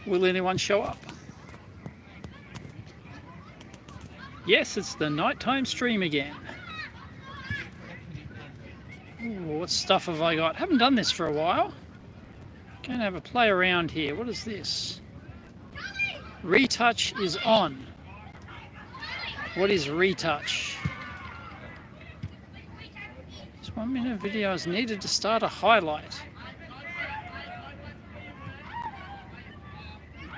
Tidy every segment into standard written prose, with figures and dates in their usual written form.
Will anyone show up? Yes, it's the nighttime stream again. Ooh, what stuff have I got? Haven't done this for a while. Going to have a play around here. What is this? Retouch is on. What is retouch? This 1 minute video is needed to start a highlight.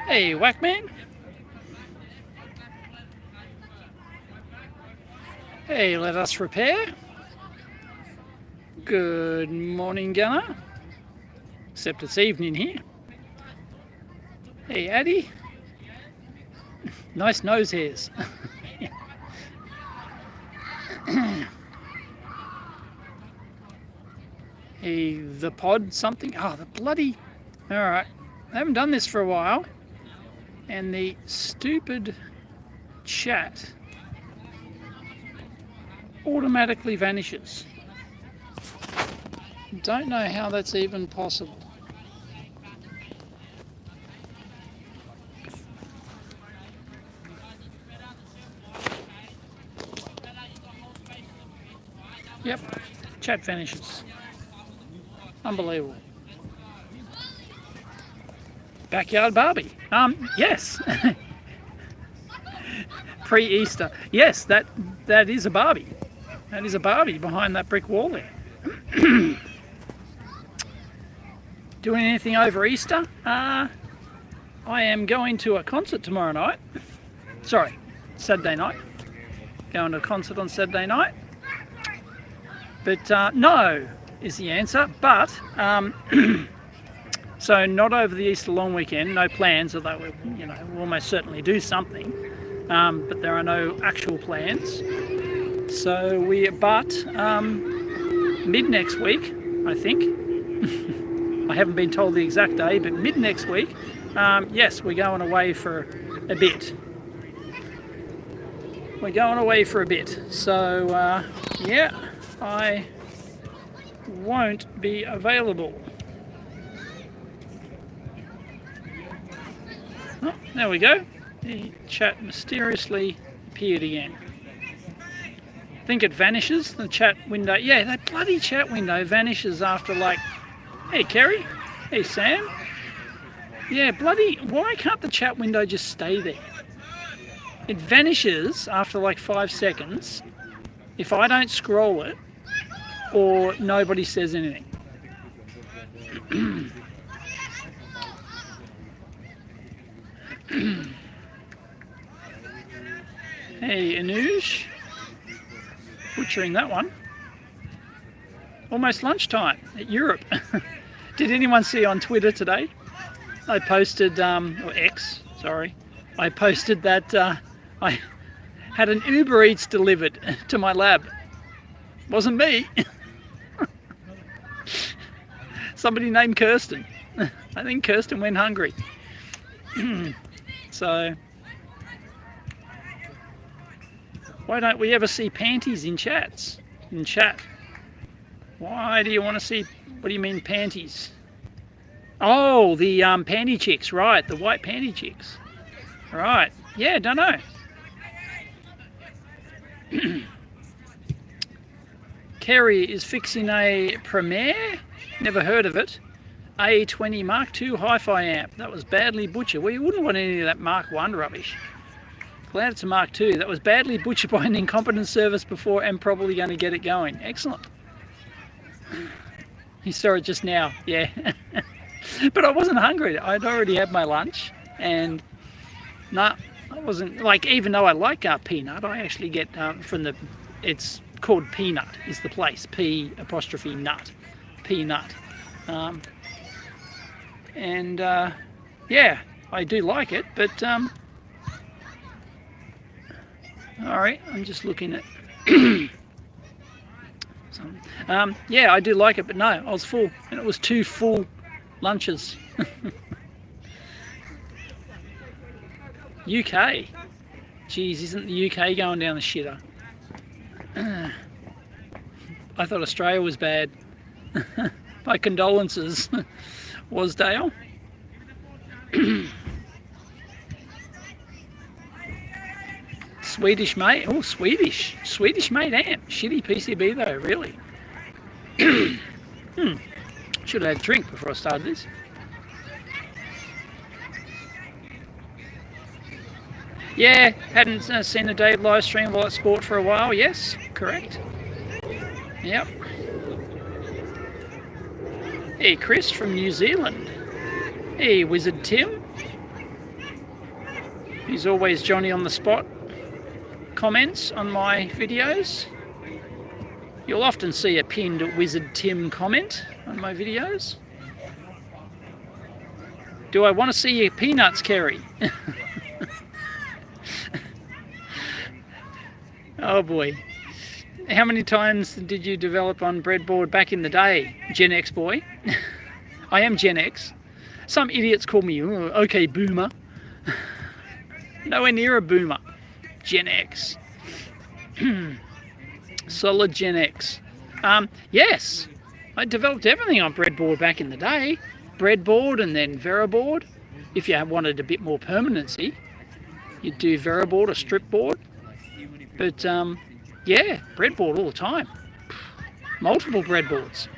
Hey, Whackman. Hey, let us repair. Good morning, Gunner. Except it's evening here. Hey, Addy. Nice nose hairs. Hey, the pod something. Oh, the bloody... Alright. I haven't done this for a while. And the stupid chat automatically vanishes. Don't know how that's even possible. Yep, chat vanishes. Unbelievable. Backyard Barbie. Yes. Pre-Easter. Yes, that is a Barbie. That is a Barbie behind that brick wall there. Doing anything over Easter? I am going to a concert tomorrow night. Sorry, Saturday night. Going to a concert on Saturday night. But no is the answer. But so not over the Easter long weekend. No plans, although we'll almost certainly do something. But there are no actual plans. So but mid next week, I think. I haven't been told the exact day, but mid next week, yes, we're going away for a bit. We're going away for a bit. So yeah, I won't be available. Oh, there we go. The chat mysteriously appeared again. I think it vanishes, the chat window. Yeah, that bloody chat window vanishes after like... Hey, Kerry. Hey, Sam. Yeah, bloody... Why can't the chat window just stay there? It vanishes after like 5 seconds if I don't scroll it or nobody says anything. Hey, Anuj. Butchering that one. Almost lunchtime at Europe. Did anyone see on Twitter today? I posted, or X, sorry. I posted that I had an Uber Eats delivered to my lab. Wasn't me. Somebody named Kirsten. I think Kirsten went hungry. So, why don't we ever see panties in chats? In chat. Why do you want to see, what do you mean panties? Oh, the panty chicks, right, the white panty chicks. Right, yeah, don't know. Kerry is fixing a Premiere, never heard of it. A20 Mark II hi-fi amp, that was badly butchered. Well, you wouldn't want any of that Mark I rubbish. Glad it's a Mark II. That was badly butchered by an incompetent service before and probably going to get it going. Excellent. You saw it just now, yeah. But I wasn't hungry. I'd already had my lunch, and no, I wasn't, like, even though I like peanut, I actually get from the, it's called Peanut is the place, P'_nut, Peanut. And yeah, I do like it, but alright, I'm just looking at yeah, I do like it, but no, I was full, and it was 2 full lunches. UK, geez, isn't the UK going down the shitter? I thought Australia was bad. My condolences, Wasdale. Swedish made. Oh, Swedish made amp. Shitty PCB though, really. Should have had a drink before I started this. Yeah, hadn't seen a Dave live stream while at sport for a while. Yes, correct. Yep. Hey, Chris from New Zealand. Hey, Wizard Tim. He's always Johnny on the spot. Comments on my videos. You'll often see a pinned Wizard Tim comment on my videos. Do I want to see your peanuts, Kerry? Oh boy. How many times did you develop on breadboard back in the day, Gen X boy? I am Gen X. Some idiots call me, okay, boomer. Nowhere near a boomer. Gen X. Solid Gen X. Yes, I developed everything on breadboard back in the day. Breadboard and then Veriboard. If you wanted a bit more permanency, you'd do Veriboard or strip board. But yeah, breadboard all the time. Multiple breadboards.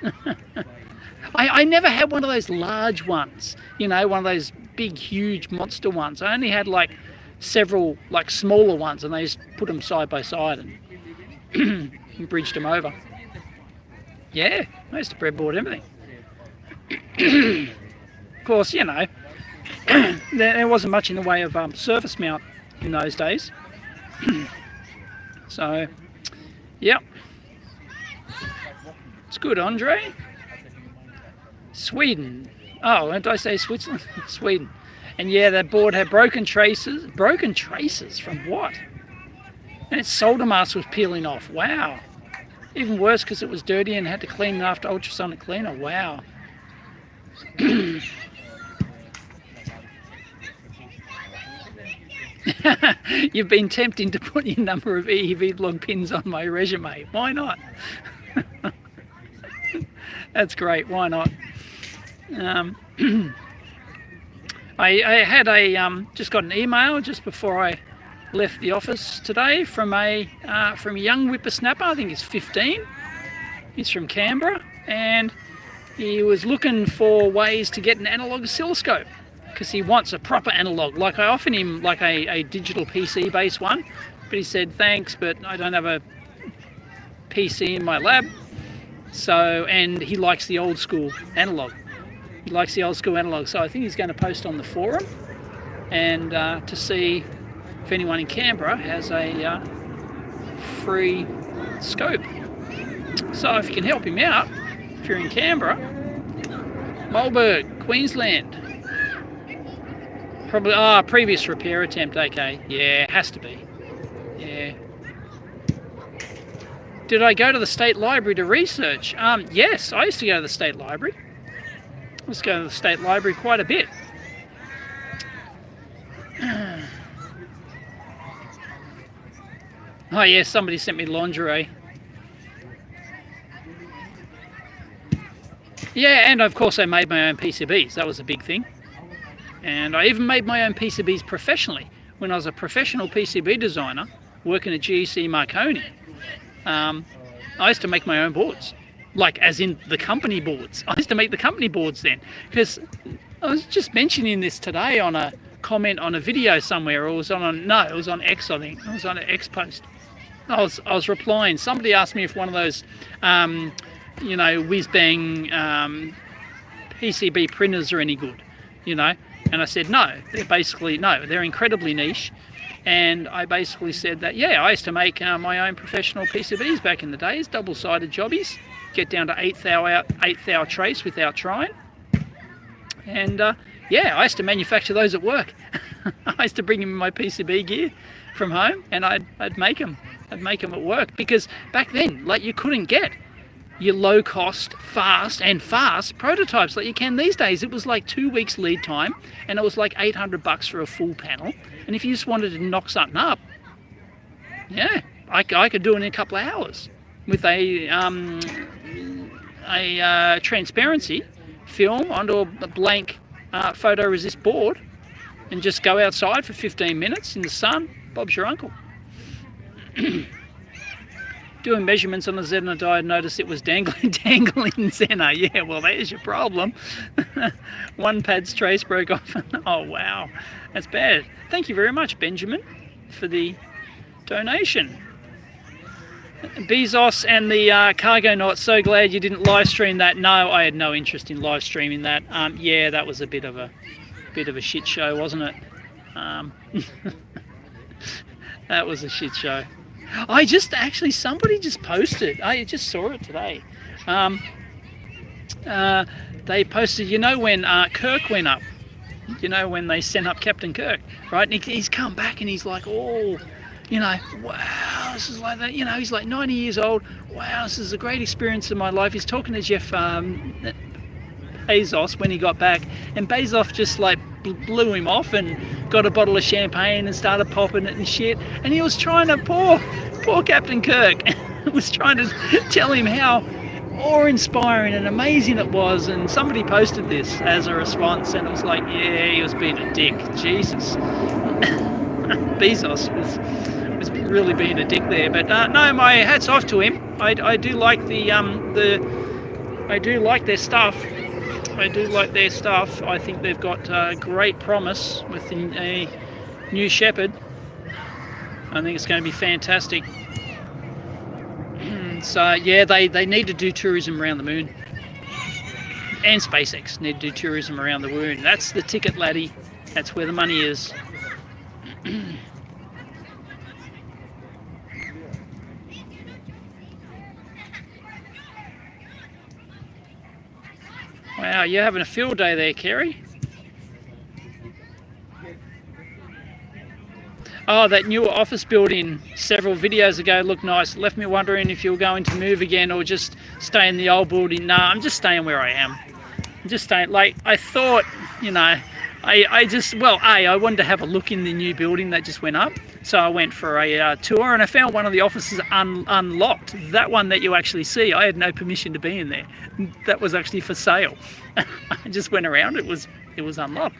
I never had one of those large ones, you know, one of those big, huge monster ones. I only had like several like smaller ones, and they just put them side by side and bridged them over. Yeah, I used to breadboard everything. Of course, you know, there wasn't much in the way of surface mount in those days. So, yep. It's good, Andre. Sweden. Oh, did I say Switzerland? Sweden. And yeah, that board had broken traces. Broken traces from what? And its solder mask was peeling off. Wow. Even worse because it was dirty and had to clean it after ultrasonic cleaner. Wow. You've been tempting to put your number of EEVblog pins on my resume. Why not? That's great. Why not? I had just got an email just before I left the office today from a young whippersnapper. I think he's 15. He's from Canberra, and he was looking for ways to get an analog oscilloscope because he wants a proper analog. Like I offered him like a digital PC based one, but he said thanks, but I don't have a PC in my lab. So, and he likes the old school analog. He likes the old school analog. So I think he's going to post on the forum and to see if anyone in Canberra has a free scope. So if you can help him out, if you're in Canberra, Mulberg, Queensland. Probably, previous repair attempt, okay. Yeah, it has to be. Yeah. Did I go to the State Library to research? Yes, I used to go to the State Library. I used to go to the State Library quite a bit. Oh yeah, somebody sent me lingerie. Yeah, and of course I made my own PCBs. That was a big thing. And I even made my own PCBs professionally when I was a professional PCB designer working at GEC Marconi. I used to make my own boards, like as in the company boards. I used to make the company boards then, because I was just mentioning this today on a comment on a video somewhere, or it was it was on X, I think. I was on an X post. I was replying. Somebody asked me if one of those, you know, whiz-bang PCB printers are any good, you know. And I said, no, they're incredibly niche. And I basically said that, yeah, I used to make my own professional PCBs back in the days, double-sided jobbies, get down to 8th hour trace without trying. And yeah, I used to manufacture those at work. I used to bring in my PCB gear from home, and I'd make them. I'd make them at work, because back then, like, you couldn't get your low-cost, fast prototypes like you can these days. It was like 2 weeks lead time, and it was like $800 for a full panel. And if you just wanted to knock something up, yeah, I could do it in a couple of hours with a transparency film onto a blank photoresist board, and just go outside for 15 minutes in the sun. Bob's your uncle. Doing measurements on the Zener diode, noticed it was dangling Zener. Yeah, well, there's your problem. One pad's trace broke off. Oh, wow. That's bad. Thank you very much, Benjamin, for the donation. Bezos and the cargo knot, so glad you didn't live stream that. No, I had no interest in live streaming that. Yeah, that was a bit of a shit show, wasn't it? That was a shit show. I just actually, somebody just posted, I just saw it today. They posted, you know, when Kirk went up, you know, when they sent up Captain Kirk, right? And he's come back and he's like, oh, you know, wow, this is like that, you know, he's like 90 years old. Wow, this is a great experience in my life. He's talking to Jeff Bezos when he got back, and Bezos just like blew him off and got a bottle of champagne and started popping it and shit. And he was trying to, poor Captain Kirk, was trying to tell him how awe-inspiring and amazing it was. And somebody posted this as a response, and it was like, yeah, he was being a dick. Jesus. Bezos was really being a dick there, but no, my hats off to him. I do like I do like their stuff. I do like their stuff. I think they've got great promise with the new Shepherd. I think it's going to be fantastic. So yeah, they need to do tourism around the moon, and SpaceX need to do tourism around the moon. That's the ticket, laddie. That's where the money is. Wow, you're having a field day there, Kerry. Oh, that new office building several videos ago looked nice. It left me wondering if you were going to move again or just stay in the old building. Nah, I'm just staying where I am. I'm just staying. Like, I thought, you know, I wanted to have a look in the new building that just went up. So I went for a tour, and I found one of the offices unlocked. That one that you actually see, I had no permission to be in there. That was actually for sale. I just went around, it was unlocked.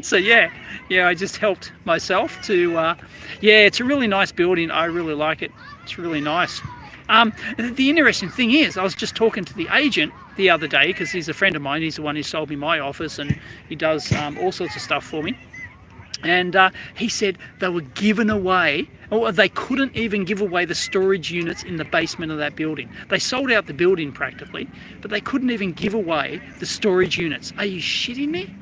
So yeah, I just helped myself to, yeah, it's a really nice building. I really like it. It's really nice. The interesting thing is, I was just talking to the agent the other day, because he's a friend of mine. He's the one who sold me my office, and he does all sorts of stuff for me. And he said they were given away, or they couldn't even give away the storage units in the basement of that building. They sold out the building practically, but they couldn't even give away the storage units. Are you shitting me?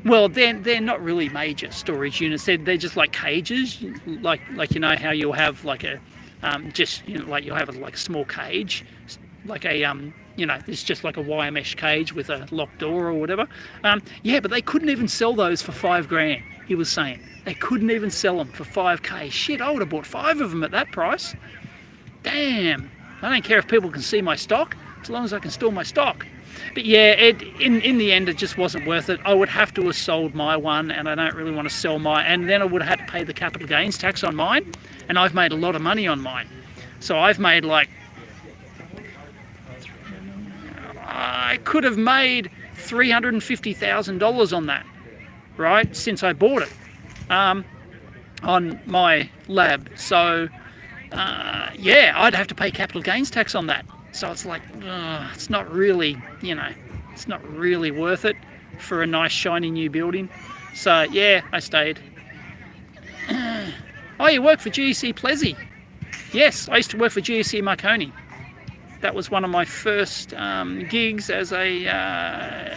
Well, they're not really major storage units. They're just like cages, like you know how you'll have like a just, you know, like you'll have like a small cage, like a you know, it's just like a wire mesh cage with a locked door or whatever. Yeah, but they couldn't even sell those for $5,000. He was saying they couldn't even sell them for $5,000. Shit, I would have bought 5 of them at that price. Damn, I don't care if people can see my stock, as long as I can store my stock. But yeah, in the end, it just wasn't worth it. I would have to have sold my one, and I don't really want to sell mine. And then I would have had to pay the capital gains tax on mine, and I've made a lot of money on mine. So I've made like, I could have made $350,000 on that, right, since I bought it, on my lab. So yeah, I'd have to pay capital gains tax on that. So it's like, it's not really, you know, it's not really worth it for a nice shiny new building. So yeah, I stayed. Oh, you work for GEC Plessy? Yes, I used to work for GEC Marconi. That was one of my first gigs as a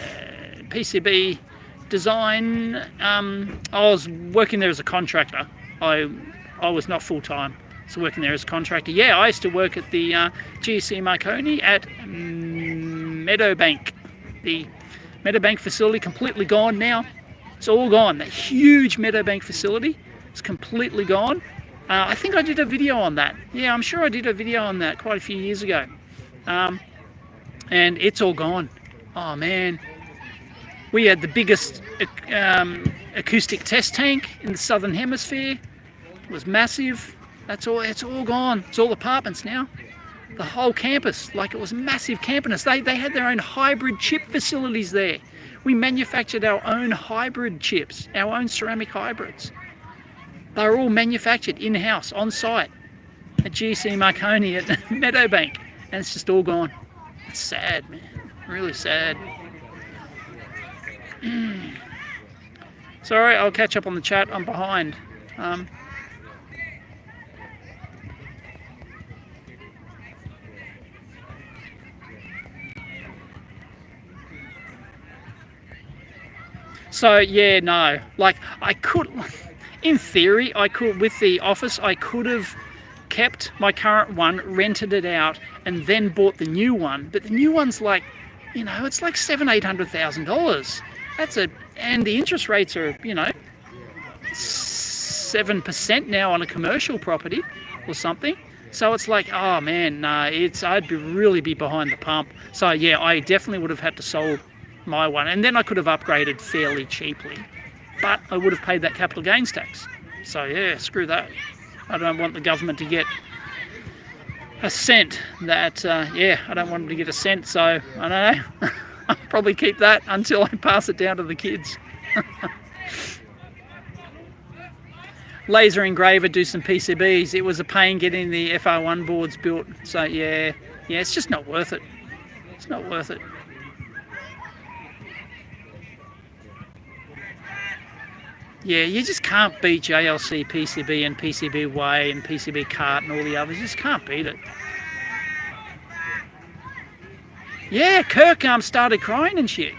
PCB design. I was working there as a contractor. I was not full-time. So working there as a contractor. Yeah, I used to work at the GEC Marconi at Meadowbank. The Meadowbank facility, completely gone now. It's all gone. That huge Meadowbank facility is completely gone. I think I did a video on that. Yeah, I'm sure I did a video on that quite a few years ago. And it's all gone. Oh man. We had the biggest acoustic test tank in the Southern Hemisphere. It was massive. That's all. It's all gone. It's all apartments now. The whole campus, like, it was a massive campus. They had their own hybrid chip facilities there. We manufactured our own hybrid chips, our own ceramic hybrids. They were all manufactured in-house, on-site, at GC Marconi at Meadowbank. And it's just all gone. It's sad, man. Really sad. Sorry, I'll catch up on the chat. I'm behind. So yeah, no. Like I could, in theory, I could with the office. I could have kept my current one, rented it out, and then bought the new one. But the new one's like, you know, it's like $700,000-800,000. And the interest rates are, you know, 7% now on a commercial property or something. So it's like, oh man, nah, I'd really be behind the pump. So yeah, I definitely would have had to sold my one, and then I could have upgraded fairly cheaply, but I would have paid that capital gains tax. So yeah, screw that. I don't want the government to get a cent. That yeah, I don't want them to get a cent. So I don't know. I'll probably keep that until I pass it down to the kids. Laser engraver, do some PCBs. It was a pain getting the FR1 boards built. So yeah, it's just not worth it. It's not worth it. Yeah, you just can't beat JLC, PCB and PCB Way and PCB Cart and all the others. You just can't beat it. Yeah, Kirk started crying and shit.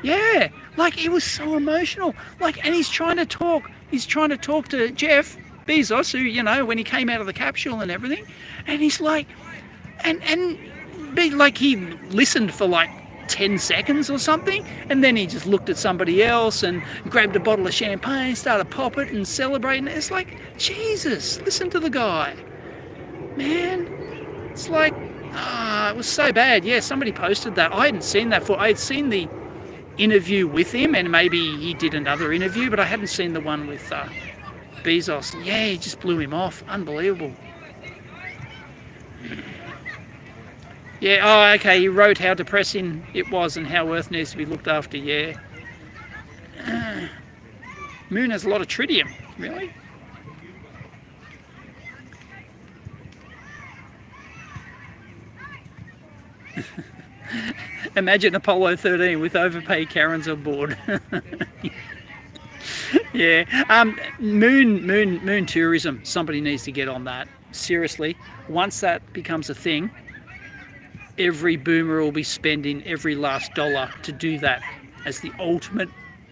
Yeah, like it was so emotional. Like, and he's trying to talk. He's trying to talk to Jeff Bezos, who, you know, when he came out of the capsule and everything, and he's like, and be like he listened for like 10 seconds or something, and then he just looked at somebody else and grabbed a bottle of champagne, started popping and celebrating. It's like, Jesus, listen to the guy, man. It's like, it was so bad. Yeah, somebody posted that. I hadn't seen that before. I had seen the interview with him, and maybe he did another interview, but I hadn't seen the one with Bezos. Yeah, he just blew him off. Unbelievable. Yeah, oh, okay, he wrote how depressing it was and how Earth needs to be looked after, yeah. Moon has a lot of tritium, really? Imagine Apollo 13 with overpaid Karens on board. Yeah, moon tourism, somebody needs to get on that. Seriously, once that becomes a thing, every boomer will be spending every last dollar to do that as the ultimate.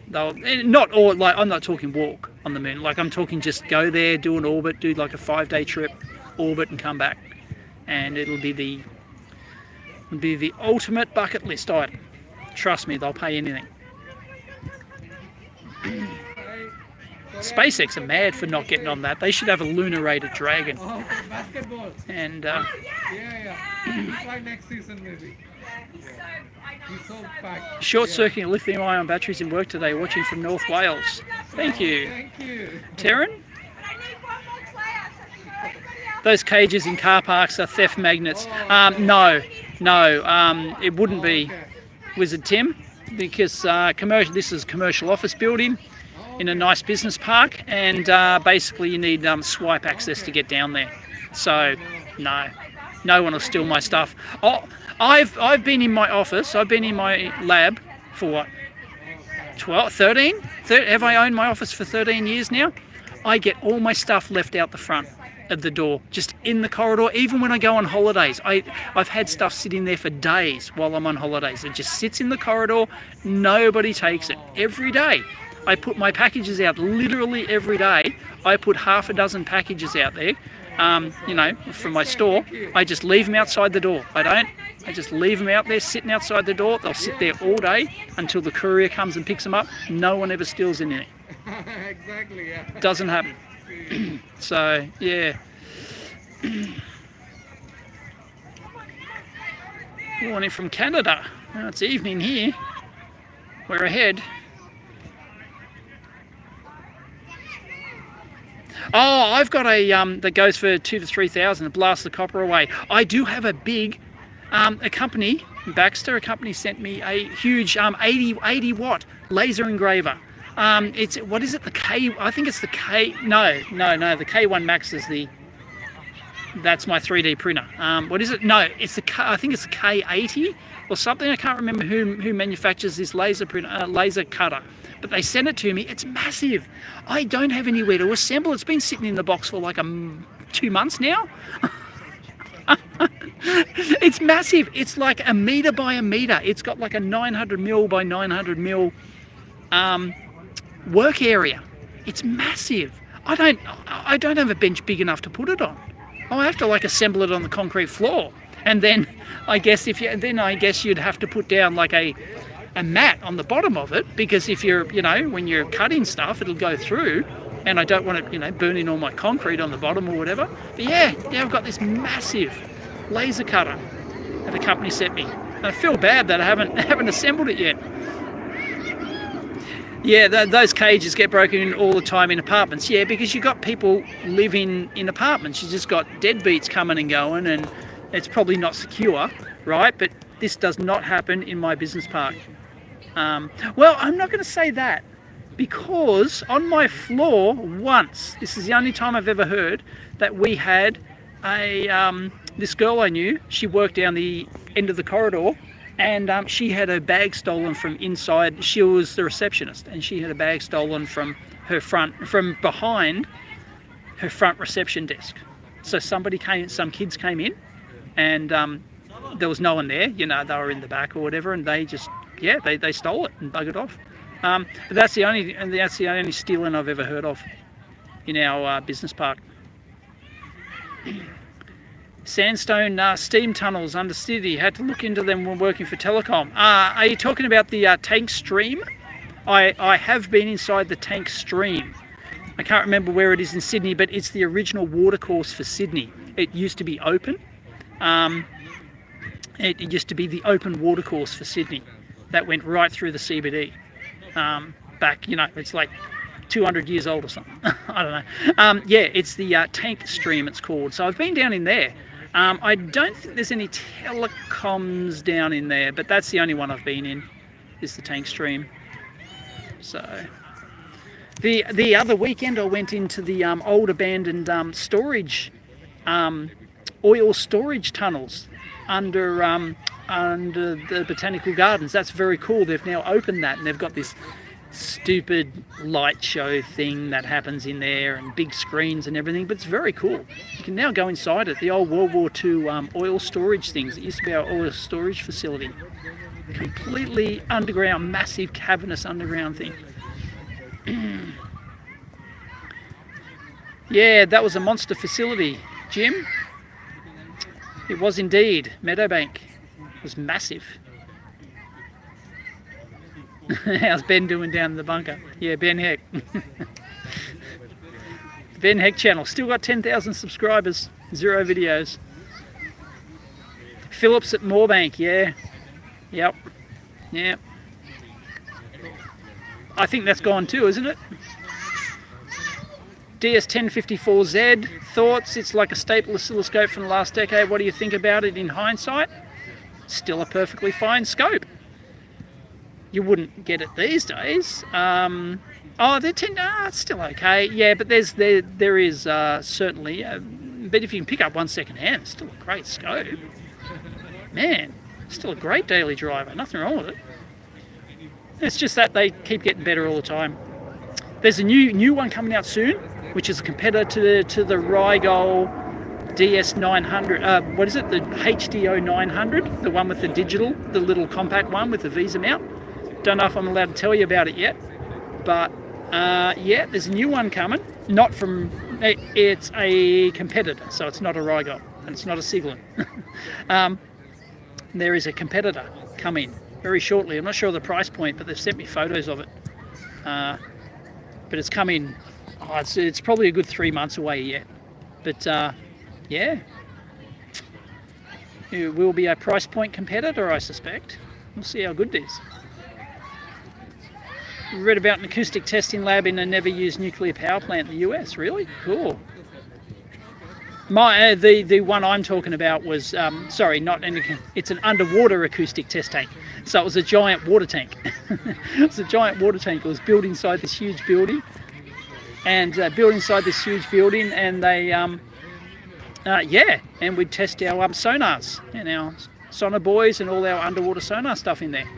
Not all, like, I'm not talking walk on the moon. Like, I'm talking just go there, do an orbit, do like a 5-day trip, orbit and come back, and it'll be the ultimate bucket list item. Trust me, they'll pay anything. SpaceX are mad for not getting on that. They should have a lunar-rated Dragon. Oh, basketball. And Try next season maybe. He's so packed. Short-circuiting lithium-ion batteries in work today. Watching from North Wales. Thank you. Thank you. Taryn? Those cages in car parks are theft magnets. No, it wouldn't be, Wizard Tim, because this is a commercial office building in a nice business park, and basically you need swipe access to get down there. So no one will steal my stuff. Oh, I've been in my office, I've been in my lab for what, 13? Have I owned my office for 13 years now? I get all my stuff left out the front of the door, just in the corridor. Even when I go on holidays, I've had stuff sitting there for days while I'm on holidays. It just sits in the corridor, nobody takes it. Every day I put my packages out, literally every day. I put half a dozen packages out there, you know, from my store. I just leave them outside the door. I just leave them out there, sitting outside the door. They'll sit there all day until the courier comes and picks them up. No one ever steals anything. Exactly, yeah. Doesn't happen. So, yeah. Morning from Canada. Well, it's evening here. We're ahead. Oh, I've got a that goes for 2,000 to 3,000 to blast the copper away. I do have a big a company, Baxter, a company sent me a huge 80 watt laser engraver. It's, what is it? The K, I think it's the K, no, the K1 Max is the, that's my 3D printer. What is it? No, it's the I think it's the K80 or something. I can't remember who manufactures this laser printer, laser cutter. But they sent it to me. It's massive. I don't have anywhere to assemble. It's been sitting in the box for like 2 months now. It's massive. It's like 1 meter by 1 meter. It's got like a 900 mil by 900 mil work area. It's massive. I don't have a bench big enough to put it on. I have to like assemble it on the concrete floor, and then I guess you'd have to put down like a mat on the bottom of it, because if you're, when you're cutting stuff, it'll go through, and I don't want it, burning all my concrete on the bottom or whatever. But yeah, I've got this massive laser cutter that the company sent me. And I feel bad that I haven't assembled it yet. Yeah, those cages get broken in all the time in apartments. Yeah, because you've got people living in apartments. You just got deadbeats coming and going, and it's probably not secure, right? But this does not happen in my business park. Well, I'm not going to say that, because on my floor once, this is the only time I've ever heard, that we had this girl I knew. She worked down the end of the corridor, and she had her bag stolen from inside. She was the receptionist, and she had a bag stolen from behind her front reception desk. So some kids came in, and there was no one there. They were in the back or whatever, and they just, they stole it and buggered off. But that's the only stealing I've ever heard of in our business park. Sandstone steam tunnels under city. Had to look into them when working for telecom. Are you talking about the tank stream? I have been inside the tank stream. I can't remember where it is in Sydney, but it's the original watercourse for Sydney. It used to be open. It used to be the open watercourse for Sydney that went right through the CBD. Back, it's like 200 years old or something. I don't know. Yeah, it's the tank stream, it's called. So I've been down in there. I don't think there's any telecoms down in there, but that's the only one I've been in, is the tank stream. So the other weekend I went into the old abandoned storage, oil storage tunnels under the botanical gardens. That's very cool. They've now opened that, and they've got this stupid light show thing that happens in there, and big screens and everything, but it's very cool. You can now go inside it. The old World War II oil storage things. It used to be our oil storage facility. Completely underground, massive cavernous underground thing. Yeah, that was a monster facility, Jim. It was indeed. Meadowbank. It was massive. How's Ben doing down in the bunker? Yeah, Ben Heck. Ben Heck channel. Still got 10,000 subscribers. 0 videos. Phillips at Moorebank. Yeah. Yep. Yeah. I think that's gone too, isn't it? DS1054Z. Thoughts? It's like a staple oscilloscope from the last decade. What do you think about it in hindsight? Still a perfectly fine scope. You wouldn't get it these days. It's still okay. Yeah, but there is certainly. But if you can pick up one second hand, it's still a great scope. Man, still a great daily driver. Nothing wrong with it. It's just that they keep getting better all the time. There's a new one coming out soon, which is a competitor to the Rigol DS900. What is it? The HDO 900, the one with the digital, the little compact one with the Visa mount. Don't know if I'm allowed to tell you about it yet, but yeah, there's a new one coming. Not from, it's a competitor, so it's not a Rigol and it's not a Siglin. There is a competitor coming very shortly. I'm not sure of the price point, but they've sent me photos of it. But it's coming. It's probably a good 3 months away yet. But yeah, it will be a price point competitor, I suspect. We'll see how good it is. Read about an acoustic testing lab in a never used nuclear power plant in the US. Really? Cool. The one I'm talking about was sorry, not an, it's an underwater acoustic test tank. So it was a giant water tank. It was a giant water tank. It was built inside this huge building, and and they and we'd test our sonars and our sonar buoys and all our underwater sonar stuff in there.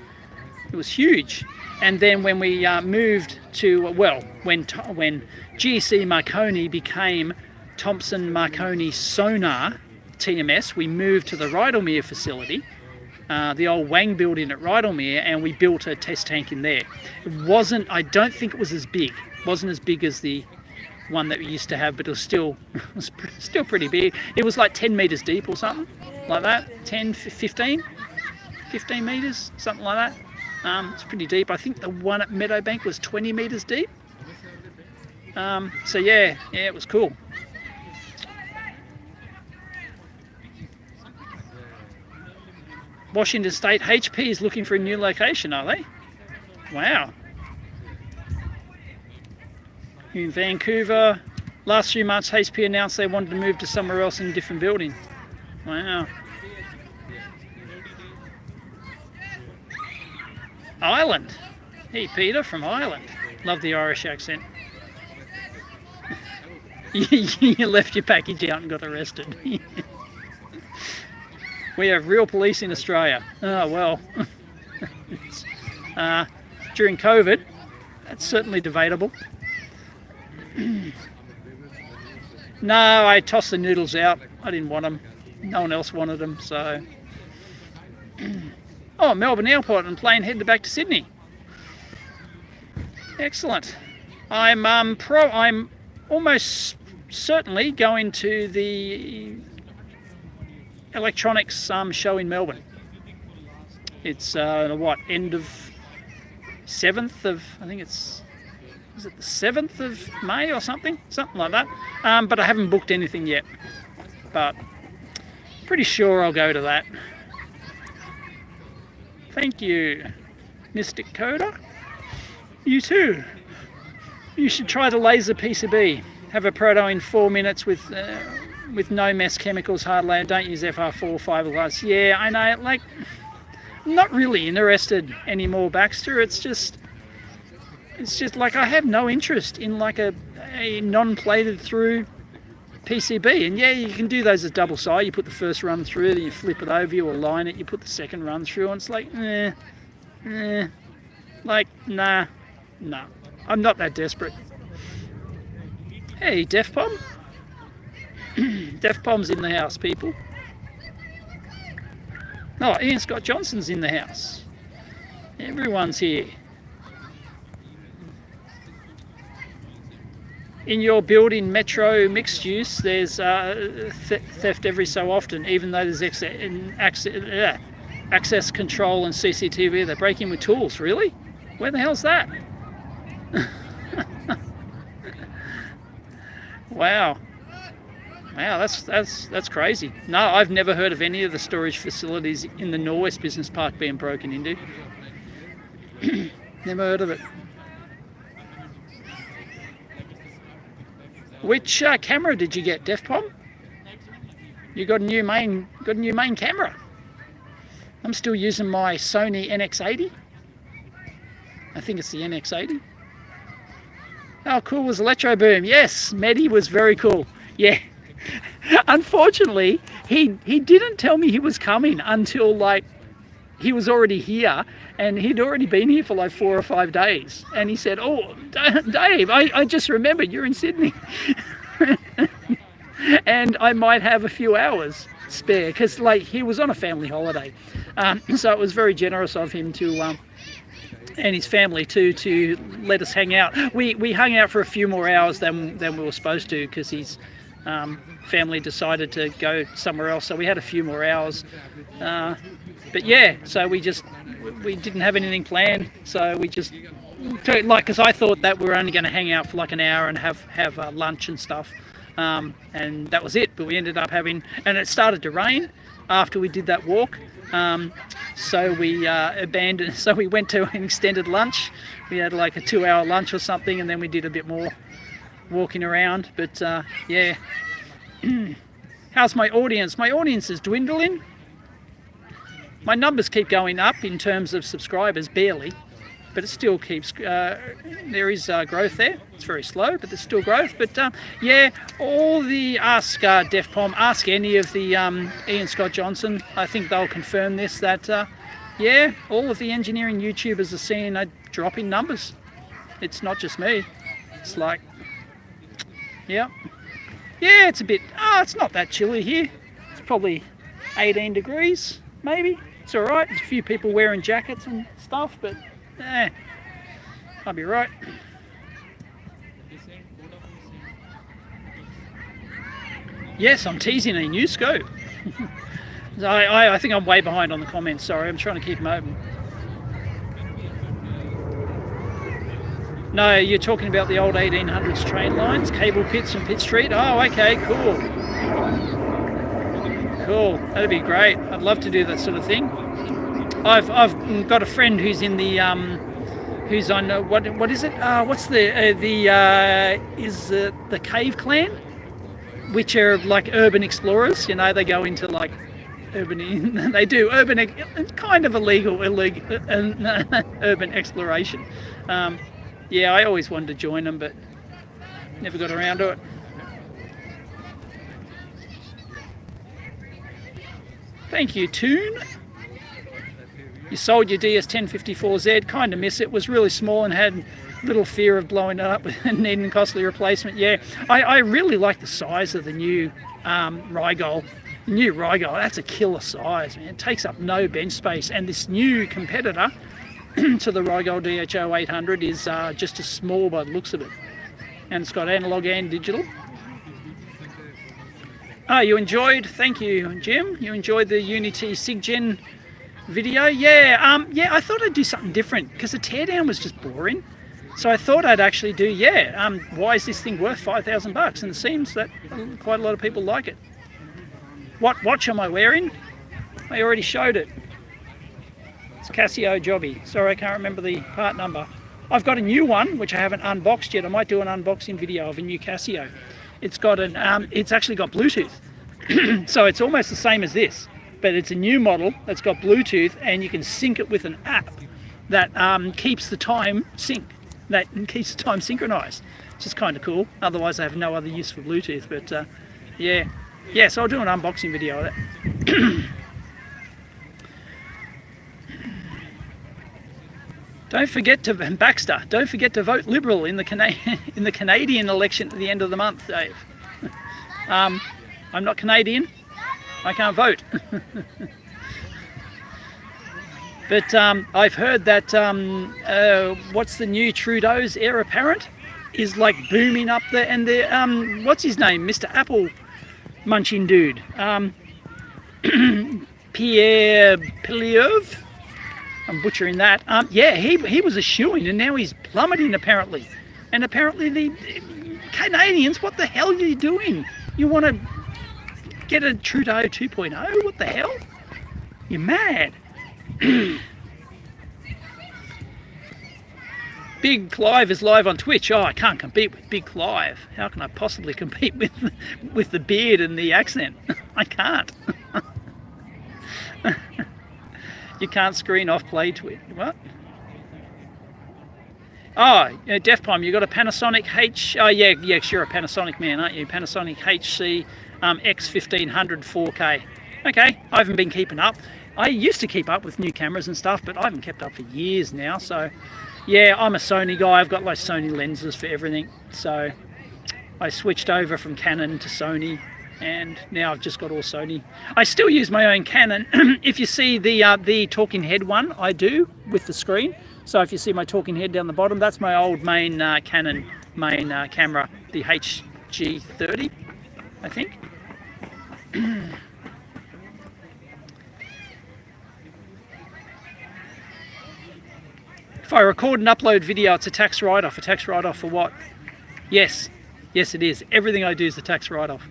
It was huge. And then when we moved to when GC Marconi became Thompson Marconi Sonar TMS, we moved to the Rydalmere facility, the old Wang building at Rydalmere, and we built a test tank in there. It wasn't, I don't think it was as big. It wasn't as big as the one that we used to have, but it was still pretty big. It was like 10 meters deep or something like that. 15 meters, something like that. It's pretty deep. I think the one at Meadowbank was 20 meters deep. So yeah, it was cool. Washington State, HP is looking for a new location, are they? Wow. In Vancouver, last few months HP announced they wanted to move to somewhere else in a different building. Wow. Ireland. Hey Peter from Ireland. Love the Irish accent. You left your package out and got arrested. We have real police in Australia. Oh well. During COVID, that's certainly debatable. No, I tossed the noodles out. I didn't want them. No one else wanted them, so. Oh, Melbourne Airport and plane headed back to Sydney. Excellent. I'm almost certainly going to the electronics show in Melbourne. It's end of 7th of, I think is it the 7th of May or something like that. But I haven't booked anything yet, but pretty sure I'll go to that. Thank you, Mystic Coder. You too. You should try the laser PCB. Have a proto in 4 minutes with no mess chemicals, hard layer. Don't use FR4 fiberglass. Yeah, I know. Like, I'm not really interested anymore, Baxter. It's just like I have no interest in like a non-plated through PCB. And yeah, you can do those as double side. You put the first run through, then you flip it over, you align it, you put the second run through, and it's like, like, nah. I'm not that desperate. Hey, Defpom. Defpom's in the house, people. Oh, Ian Scott Johnson's in the house. Everyone's here. In your building metro mixed use, there's theft every so often, even though there's access control and CCTV. They break in with tools. Really? Where the hell's that? Wow, that's crazy. No, I've never heard of any of the storage facilities in the Norwest Business Park being broken into. Never heard of it. Which camera did you get, Defpom? You got a new main camera. I'm still using my Sony NX80. I think it's the NX80. How cool was Electro Boom? Yes, Medi was very cool. Yeah. Unfortunately, he didn't tell me he was coming until like he was already here, and he'd already been here for like 4 or 5 days. And he said, "Oh, Dave, I just remembered you're in Sydney." And I might have a few hours spare because like he was on a family holiday. So it was very generous of him to and his family too, to let us hang out. We hung out for a few more hours than we were supposed to because his family decided to go somewhere else. So we had a few more hours. But yeah, so we didn't have anything planned. So we just because I thought that we were only going to hang out for like an hour and have lunch and stuff. And that was it. But we ended up and it started to rain after we did that walk. So we abandoned. So we went to an extended lunch. We had like a 2-hour lunch or something, and then we did a bit more walking around. But yeah, How's my audience? My audience is dwindling. My numbers keep going up in terms of subscribers, barely, but it still keeps, there is growth there. It's very slow, but there's still growth. But yeah, all the Ask DefPom, ask any of the Ian Scott Johnson, I think they'll confirm this, that yeah, all of the engineering YouTubers are seeing a drop in numbers. It's not just me. It's like, yeah. Yeah, it's a bit, it's not that chilly here. It's probably 18 degrees, maybe. It's all right. There's a few people wearing jackets and stuff, but I'll be right. Yes, I'm teasing a new scope. I think I'm way behind on the comments. Sorry, I'm trying to keep them open. No, you're talking about the old 1800s train lines, cable pits and Pitt Street. Oh, okay, cool. Cool, that'd be great. I'd love to do that sort of thing. I've got a friend who's in the who's on what is it? What's the Cave Clan, which are like urban explorers. You know, they go into like urban. They do urban, kind of illegal urban exploration. Yeah, I always wanted to join them, but never got around to it. Thank you, Toon. You sold your DS1054Z, kind of miss it. Was really small and had little fear of blowing it up and needing costly replacement. Yeah, I really like the size of the new Rigol. New Rigol, that's a killer size, man. It takes up no bench space, and this new competitor to the Rigol DHO 800 is just as small by the looks of it, and it's got analog and digital. Oh, you enjoyed? Thank you, Jim. You enjoyed the Unity SIGGEN video? Yeah, yeah. I thought I'd do something different because the teardown was just boring. So I thought I'd actually do, why is this thing worth $5,000? And it seems that quite a lot of people like it. What watch am I wearing? I already showed it. It's Casio Jobby. Sorry, I can't remember the part number. I've got a new one, which I haven't unboxed yet. I might do an unboxing video of a new Casio. It's got it's actually got Bluetooth. So it's almost the same as this, but it's a new model that's got Bluetooth, and you can sync it with an app that keeps the time synchronized, which is kind of cool. Otherwise I have no other use for Bluetooth, but yeah, so I'll do an unboxing video of that. Don't forget to, Baxter, don't forget to vote Liberal in the Canadian election at the end of the month, Dave. I'm not Canadian, I can't vote. But I've heard that, what's the new Trudeau's heir apparent is like booming up there, and the, what's his name, Mr. Apple munching dude, Pierre Poilievre, I'm butchering that. Yeah, he was a shoo-in, and now he's plummeting apparently. And apparently the Canadians, what the hell are you doing? You want to get a Trudeau 2.0? What the hell? You're mad. Big Clive is live on Twitch. Oh, I can't compete with Big Clive. How can I possibly compete with the beard and the accent? I can't. You can't screen off play Twitch. What? Oh, DefPom, you got a Panasonic Oh yeah, you're a Panasonic man, aren't you? Panasonic HC X1500 4K. Okay, I haven't been keeping up. I used to keep up with new cameras and stuff, but I haven't kept up for years now. So yeah, I'm a Sony guy. I've got like Sony lenses for everything. So I switched over from Canon to Sony, and now I've just got all Sony. I still use my own Canon. If you see the talking head one, I do with the screen. So if you see my talking head down the bottom, that's my old main Canon main camera, the HG30, I think. If I record and upload video, it's a tax write-off. A tax write-off for what? Yes, yes it is. Everything I do is a tax write-off.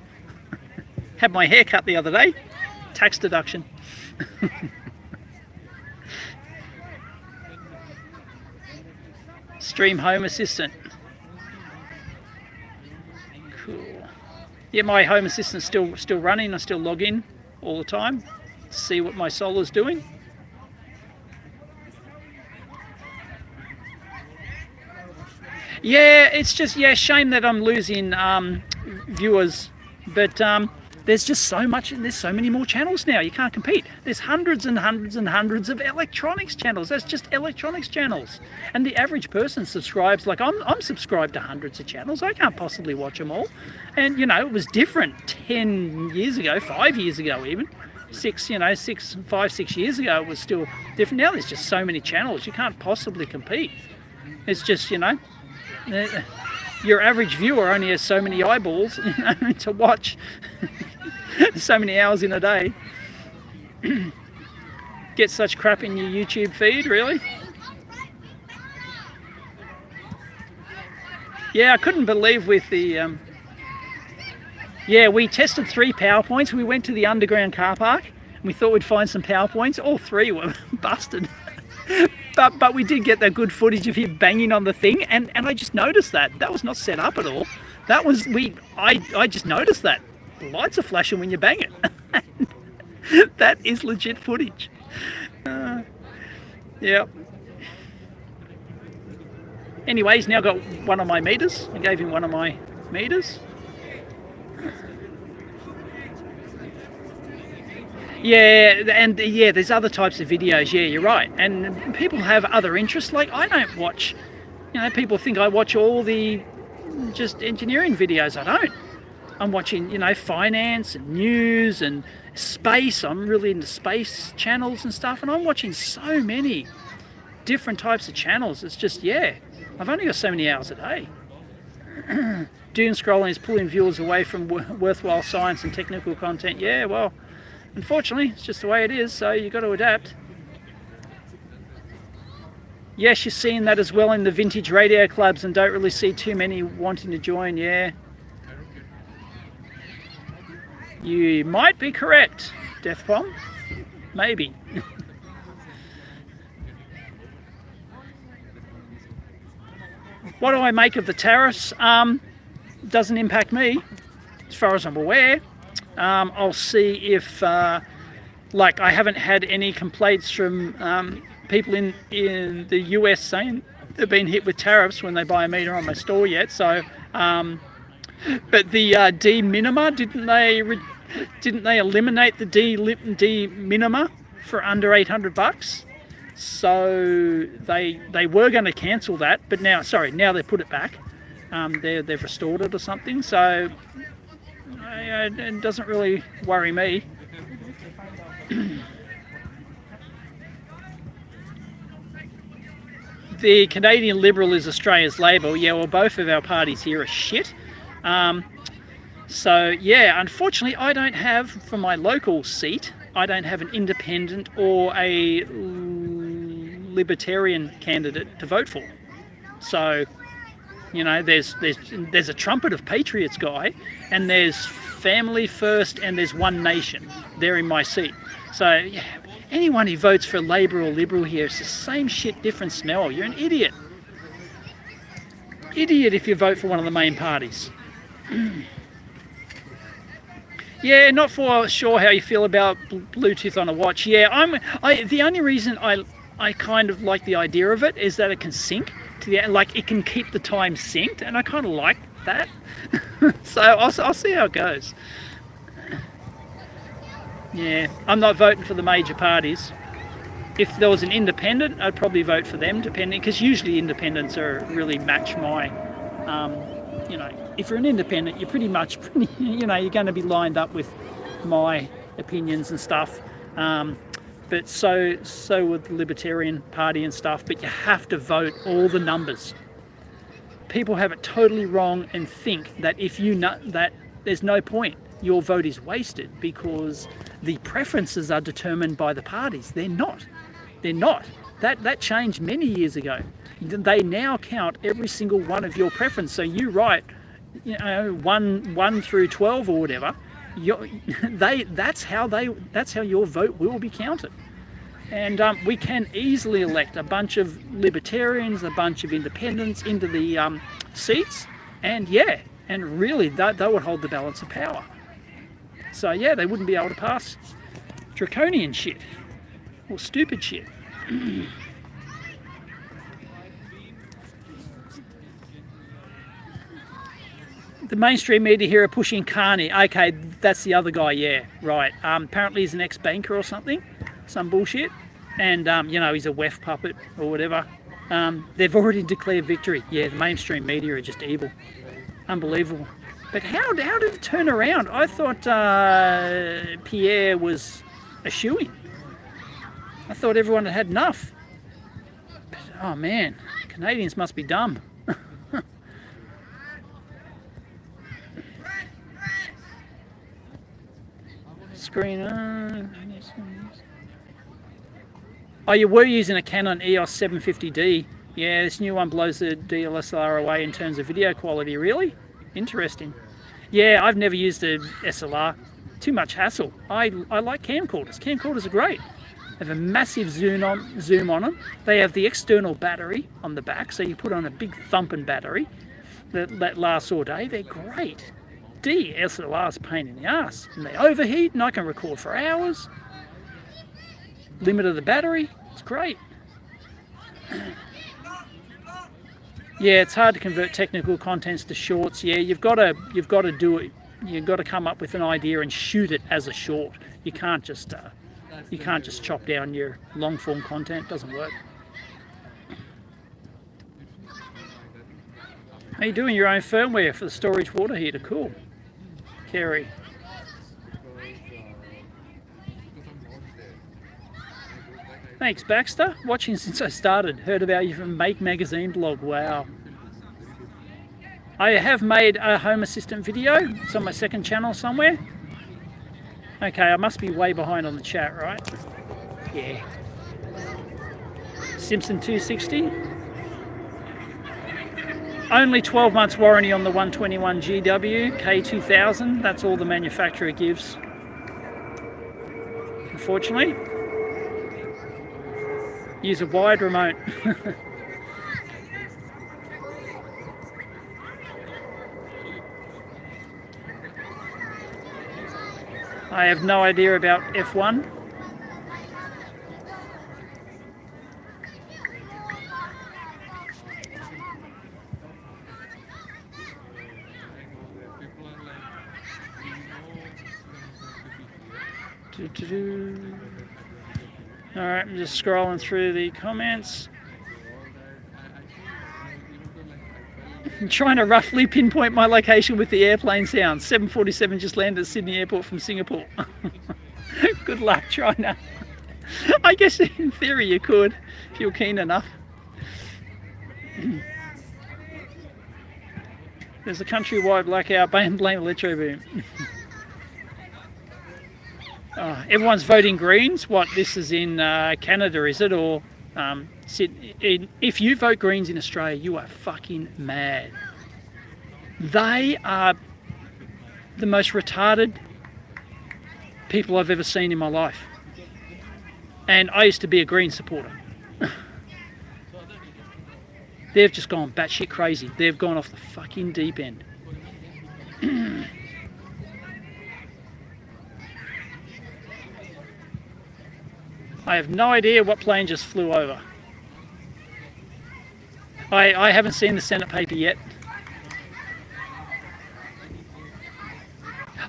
Had my hair cut the other day, tax deduction. Stream Home Assistant. Cool. Yeah, my Home Assistant's still running. I still log in all the time to see what my solar's doing. Yeah, it's just, yeah, shame that I'm losing viewers, but there's just so much, and there's so many more channels now. You can't compete. There's hundreds and hundreds and hundreds of electronics channels. That's just electronics channels, and the average person subscribes. Like I'm subscribed to hundreds of channels. I can't possibly watch them all. And you know, it was different 10 years ago, 5 years ago, even 6 years ago. It was still different. Now there's just so many channels. You can't possibly compete. It's just, you know, your average viewer only has so many eyeballs, you know, to watch. So many hours in a day. Get such crap in your YouTube feed, really? Yeah, I couldn't believe with the yeah, we tested 3 PowerPoints. We went to the underground car park and we thought we'd find some PowerPoints. All 3 were busted. But we did get that good footage of him banging on the thing, and I just noticed that was not set up at all. That was I just noticed that the lights are flashing when you bang it. That is legit footage. Yeah. Anyway, he's now got one of my meters. I gave him one of my meters. Yeah, and yeah, there's other types of videos. Yeah, you're right. And people have other interests. Like I don't watch, you know, people think I watch all the just engineering videos. I don't. I'm watching, you know, finance and news and space. I'm really into space channels and stuff. And I'm watching so many different types of channels. It's just, yeah, I've only got so many hours a day. Doom scrolling is pulling viewers away from worthwhile science and technical content. Yeah, well, unfortunately, it's just the way it is, so you've got to adapt. Yes, you're seeing that as well in the vintage radio clubs and don't really see too many wanting to join, yeah. You might be correct, Death Bomb. Maybe. What do I make of the tariffs? Doesn't impact me, as far as I'm aware. I'll see if, like, I haven't had any complaints from people in the US saying they've been hit with tariffs when they buy a meter on my store yet. So, but the de minima, didn't they eliminate the de minima for under $800? So they were going to cancel that, but now, sorry, now they put it back. They've restored it or something. So. It doesn't really worry me. The Canadian Liberal is Australia's Labor. Yeah, well, both of our parties here are shit. So, yeah, unfortunately, I don't have, for my local seat, I don't have an independent or a libertarian candidate to vote for. So, you know, there's a trumpet of patriots guy, and there's family first, and there's One Nation. They're in my seat. So yeah, anyone who votes for Labor or Liberal here, it's the same shit, different smell. You're an idiot. Idiot if you vote for one of the main parties. Yeah, not for sure how you feel about Bluetooth on a watch. Yeah, the only reason I kind of like the idea of it is that it can sync to the, like, it can keep the time synced, and I kind of like that. So I'll see how it goes. Yeah, I'm not voting for the major parties. If there was an independent, I'd probably vote for them, depending, because usually independents are really match my, you know, if you're an independent, you're pretty much, you know, you're going to be lined up with my opinions and stuff. But so with the Libertarian Party and stuff, but you have to vote all the numbers. People have it totally wrong and think that if you know that there's no point, your vote is wasted because the preferences are determined by the parties. They're not. They're not. That changed many years ago. They now count every single one of your preference. So you write, you know, 1 through 12 or whatever. That's how your vote will be counted. And we can easily elect a bunch of libertarians, a bunch of independents into the seats, and yeah, and really they would hold the balance of power. So yeah, they wouldn't be able to pass draconian shit or stupid shit. The mainstream media here are pushing Carney. Okay, that's the other guy, yeah, right. Apparently he's an ex-banker or something, some bullshit. And, you know, he's a WEF puppet or whatever. They've already declared victory. Yeah, the mainstream media are just evil. Unbelievable. But how did it turn around? I thought Pierre was a shoo-in. I thought everyone had enough. But, oh man, Canadians must be dumb. Screen Oh, you were using a Canon EOS 750D. Yeah, this new one blows the DSLR away in terms of video quality. Really? Interesting. Yeah, I've never used a SLR. Too much hassle. I like camcorders. Camcorders are great. They have a massive zoom on them. They have the external battery on the back, so you put on a big thumping battery that lasts all day. They're great. DSLR's a pain in the ass, and they overheat, and I can record for hours. Limit of the battery, it's great. Yeah, it's hard to convert technical contents to shorts. Yeah, you've got to do it. You've got to come up with an idea and shoot it as a short. You can't just chop down your long form content. It doesn't work. Are you doing your own firmware for the storage water heater? Cool. Kerry. Thanks, Baxter. Watching since I started. Heard about you from Make Magazine blog. Wow. I have made a Home Assistant video. It's on my second channel somewhere. Okay, I must be way behind on the chat, right? Yeah. Simpson 260. Only 12 months warranty on the 121 GW K2000. That's all the manufacturer gives. Unfortunately. Use a wired remote. I have no idea about F1. Alright, I'm just scrolling through the comments. I'm trying to roughly pinpoint my location with the airplane sounds. 747 just landed at Sydney Airport from Singapore. Good luck trying to... I guess in theory you could, if you're keen enough. There's a countrywide blackout, blame Electro Boom. Everyone's voting Greens. What, this is in Canada, is it? Or if you vote Greens in Australia, you are fucking mad. They are the most retarded people I've ever seen in my life. And I used to be a Green supporter. They've just gone batshit crazy. They've gone off the fucking deep end. I have no idea what plane just flew over. I haven't seen the Senate paper yet.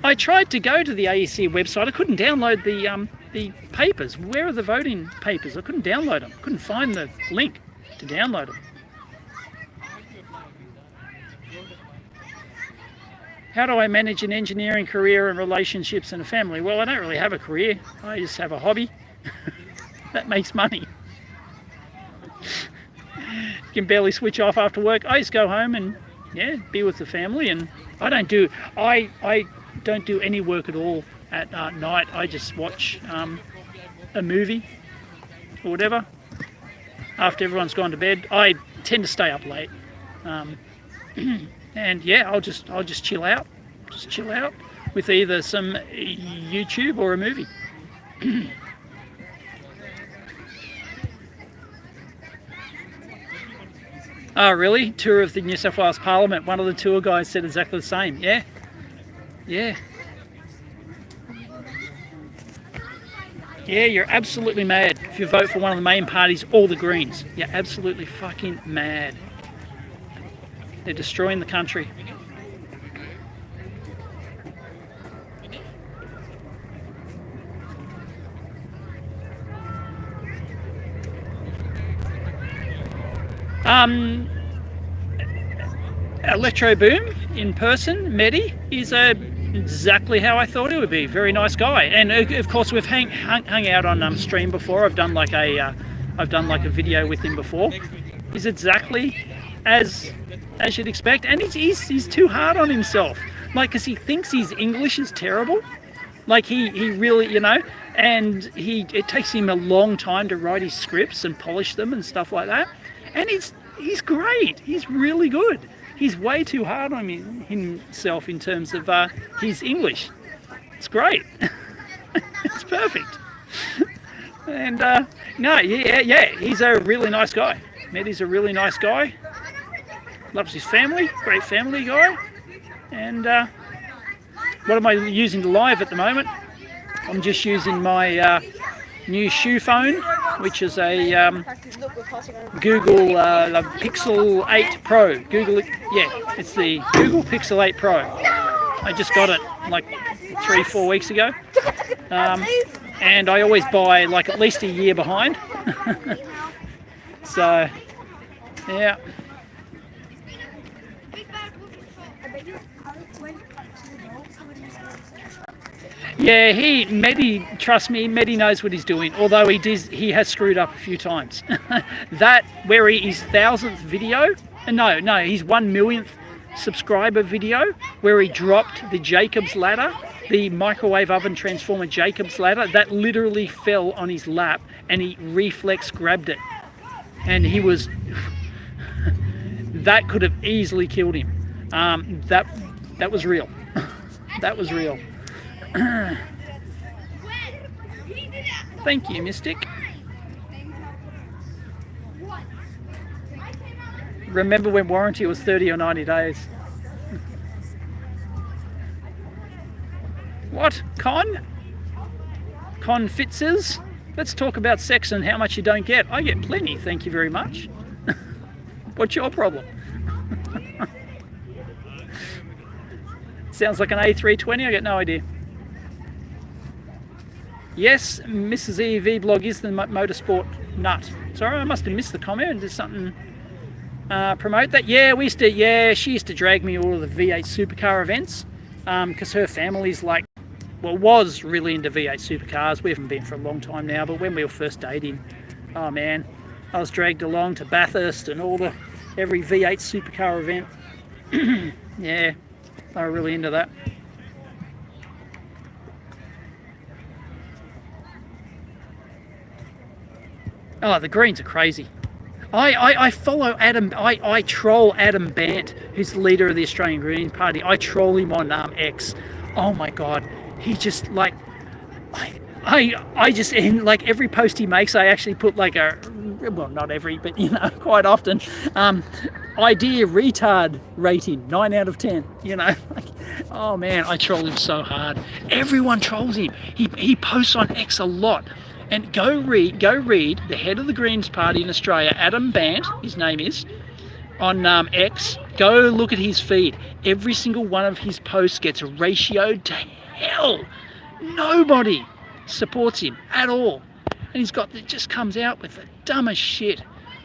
I tried to go to the AEC website. I couldn't download the papers. Where are the voting papers? I couldn't download them. Couldn't find the link to download them. How do I manage an engineering career and relationships and a family? Well, I don't really have a career. I just have a hobby. That makes money. You can barely switch off after work. I just go home and be with the family, and I don't do any work at all at night. I just watch a movie or whatever after everyone's gone to bed. I tend to stay up late, and I'll just chill out, with either some YouTube or a movie. Oh, really? Tour of the New South Wales Parliament. One of the tour guys said exactly the same. Yeah. Yeah. Yeah, you're absolutely mad if you vote for one of the main parties or the Greens. You're absolutely fucking mad. They're destroying the country. Electro Boom in person, Medi, is exactly how I thought he would be. Very nice guy, and of course we've hung out on stream before. I've done like a video with him before. He's exactly as you'd expect, and he's too hard on himself. Like, because he thinks his English is terrible. Like he really, you know, and it takes him a long time to write his scripts and polish them and stuff like that. And he's great. He's really good. He's way too hard on himself in terms of his English. It's great. It's perfect. And no, yeah, he's a really nice guy. Medi's a really nice guy. Loves his family. Great family guy. And what am I using live at the moment? I'm just using my new shoe phone, which is a Google Pixel 8 Pro. It's the Google Pixel 8 Pro. I just got it like 3-4 weeks ago, and I always buy like at least a year behind. So, yeah. Yeah, Medi, trust me, Medi knows what he's doing, although he has screwed up a few times. That, where his 1,000th video, no, his 1 millionth subscriber video, where he dropped the Jacob's ladder, the microwave oven transformer Jacob's ladder, that literally fell on his lap, and he reflex grabbed it. And he was, that could have easily killed him. That was real. That was real. Thank you, Mystic. Remember when warranty was 30 or 90 days? What? Con Fitzes? Let's talk about sex and how much you don't get. I get plenty, thank you very much. What's your problem? Sounds like an A320, I got no idea. Yes, Mrs. EEVblog is the motorsport nut. Sorry, I must have missed the comment. Did something promote that? Yeah, she used to drag me all of the V8 supercar events because her family's like, well, was really into V8 supercars. We haven't been for a long time now, but when we were first dating, oh man, I was dragged along to Bathurst and every V8 supercar event. Yeah, they were really into that. Oh, the Greens are crazy. I follow Adam, I troll Adam Bant, who's the leader of the Australian Green Party. I troll him on X. Oh my God, he just like, I just, in like every post he makes, I actually put like well, not every, but you know, quite often, idea retard rating, 9 out of 10, you know. Like, oh man, I troll him so hard. Everyone trolls him. He posts on X a lot. And go read the head of the Greens Party in Australia, Adam Bant, his name is, on X. Go look at his feed. Every single one of his posts gets ratioed to hell. Nobody supports him at all. And it just comes out with the dumbest shit.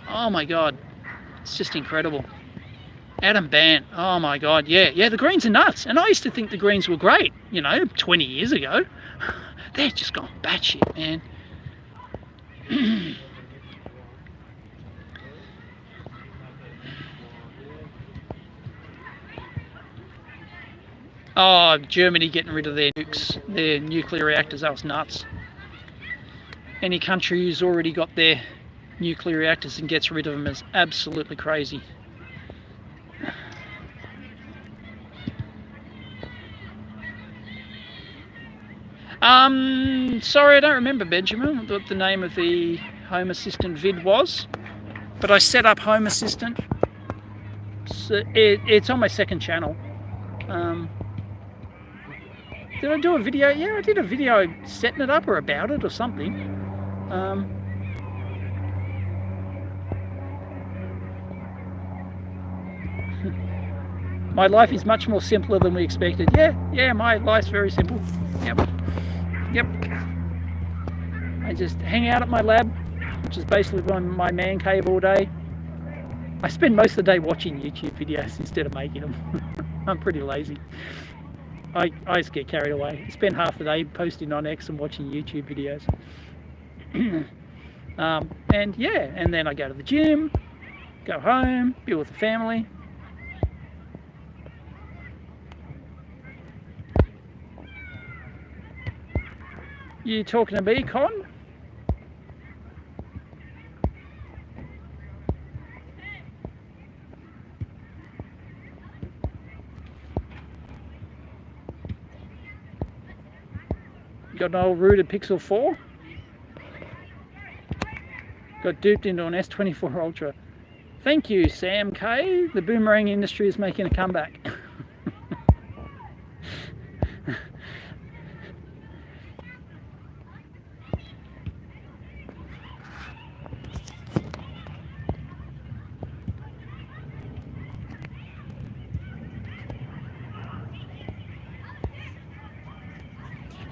Oh my God, it's just incredible. Adam Bant, oh my God, yeah, the Greens are nuts. And I used to think the Greens were great, 20 years ago. They've just gone batshit, man. Oh, Germany getting rid of their nukes, their nuclear reactors, that was nuts. Any country who's already got their nuclear reactors and gets rid of them is absolutely crazy. Sorry, I don't remember, Benjamin, what the name of the Home Assistant vid was, but I set up Home Assistant It's on my second channel. Did I do a video? Yeah, I did a video setting it up or about it or something. My life is much more simpler than we expected. Yeah, my life's very simple. Yep. I just hang out at my lab, which is basically my man cave all day. I spend most of the day watching YouTube videos instead of making them. I'm pretty lazy. I just get carried away. I spend half the day posting on X and watching YouTube videos. And then I go to the gym, go home, be with the family. You talking to me, Con? Got an old rooted Pixel 4. Got duped into an S24 Ultra. Thank you, Sam K. The boomerang industry is making a comeback.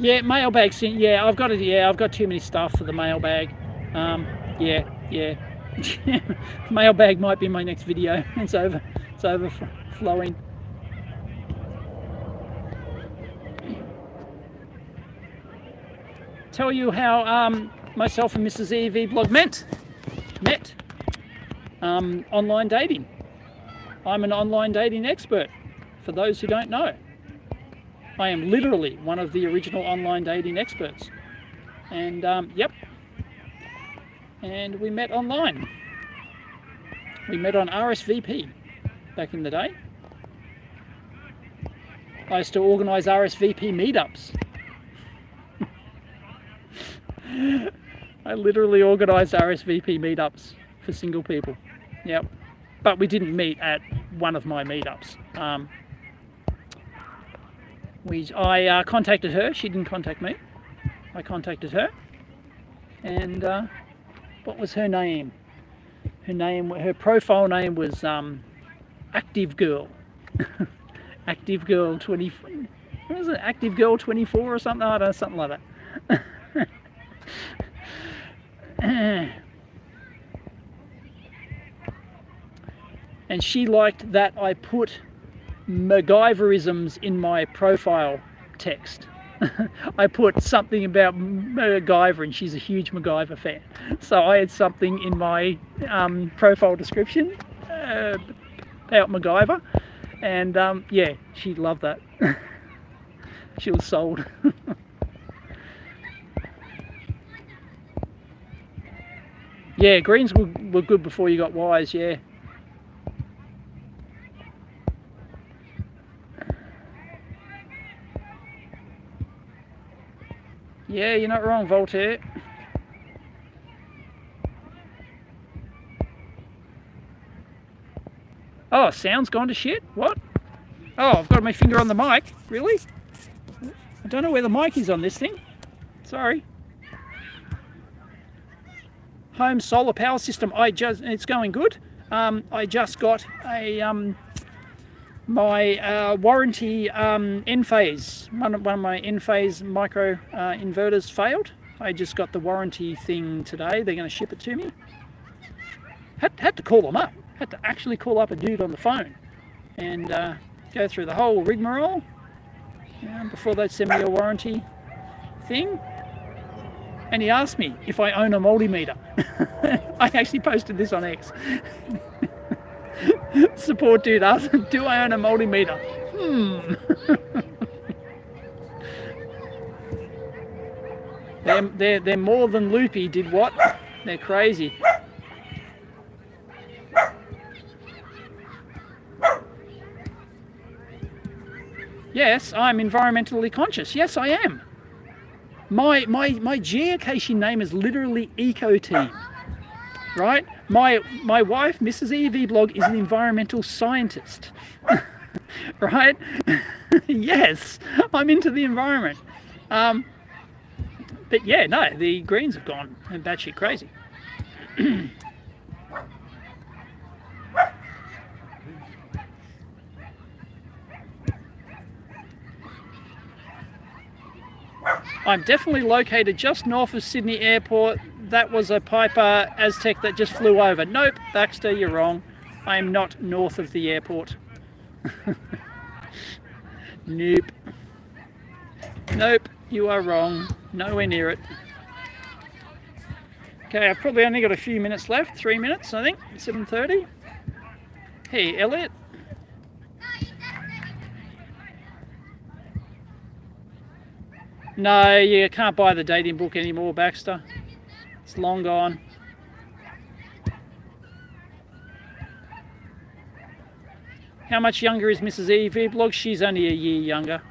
Yeah, mailbag. Yeah, I've got it. Yeah, I've got too many stuff for the mailbag. Yeah. Mailbag might be my next video. It's overflowing. Tell you how myself and Mrs. EEVblog met. Online dating. I'm an online dating expert. For those who don't know, I am literally one of the original online dating experts. And yep. And we met online. We met on RSVP back in the day. I used to organise RSVP meetups. I literally organised RSVP meetups for single people. Yep. But we didn't meet at one of my meetups. I contacted her. She didn't contact me. I contacted her. And what was her name? Her profile name was Active Girl. Active Girl 24. What was it? Active Girl 24 or something? I don't know, something like that. And she liked that I put MacGyverisms in my profile text. I put something about MacGyver, and she's a huge MacGyver fan. So I had something in my profile description about MacGyver, and yeah, she loved that. She was sold. Yeah, greens were good before you got wise, yeah. Yeah, you're not wrong, Voltaire. Oh, sound's gone to shit? What? Oh, I've got my finger on the mic. Really? I don't know where the mic is on this thing. Sorry. Home solar power system. It's going good. I just got a my warranty N-phase. One of my N-phase micro inverters failed. I just got the warranty thing today. They're going to ship it to me. Had to call them up. Had to actually call up a dude on the phone and go through the whole rigmarole before they'd send me a warranty thing. And he asked me if I own a multimeter. I actually posted this on X. Support dude asked, do I own a multimeter? They're more than loopy, did what? They're crazy. Yes, I'm environmentally conscious. Yes, I am. My geocaching name is literally Eco Team, right? My wife, Mrs. EEVblog, is an environmental scientist. Right? Yes, I'm into the environment. But yeah, no, the greens have gone batshit crazy. I'm definitely located just north of Sydney Airport. That was a Piper Aztec that just flew over. Nope, Baxter, you're wrong. I am not north of the airport. Nope. Nope, you are wrong. Nowhere near it. Okay, I've probably only got a few minutes left. 3 minutes, I think. 7:30. Hey, Elliot. No, you can't buy the dating book anymore, Baxter. It's long gone. How much younger is Mrs. EEVblog? She's only a year younger.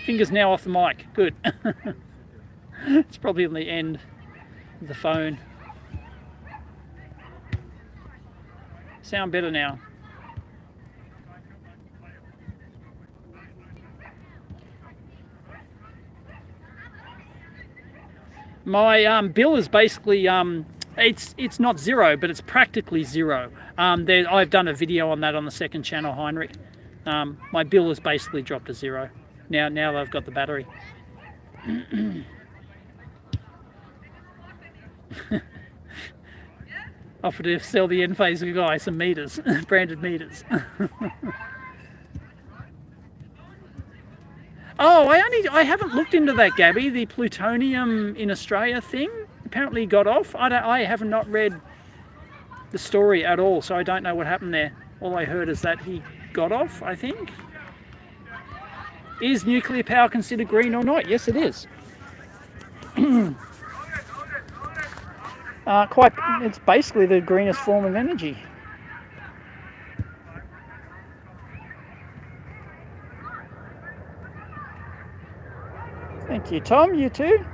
Fingers now off the mic. Good. It's probably on the end of the phone. Sound better now. My bill is basically it's not zero, but it's practically zero. I've done a video on that on the second channel, Heinrich. My bill has basically dropped to zero. Now I've got the battery. Offered to sell the Enphase guy some meters, branded meters. Oh, I haven't looked into that, Gabby. The plutonium in Australia thing apparently got off. I have not read the story at all, so I don't know what happened there. All I heard is that he got off, I think. Is nuclear power considered green or not? Yes, it is. It's basically the greenest form of energy. Thank you, Tom. You too.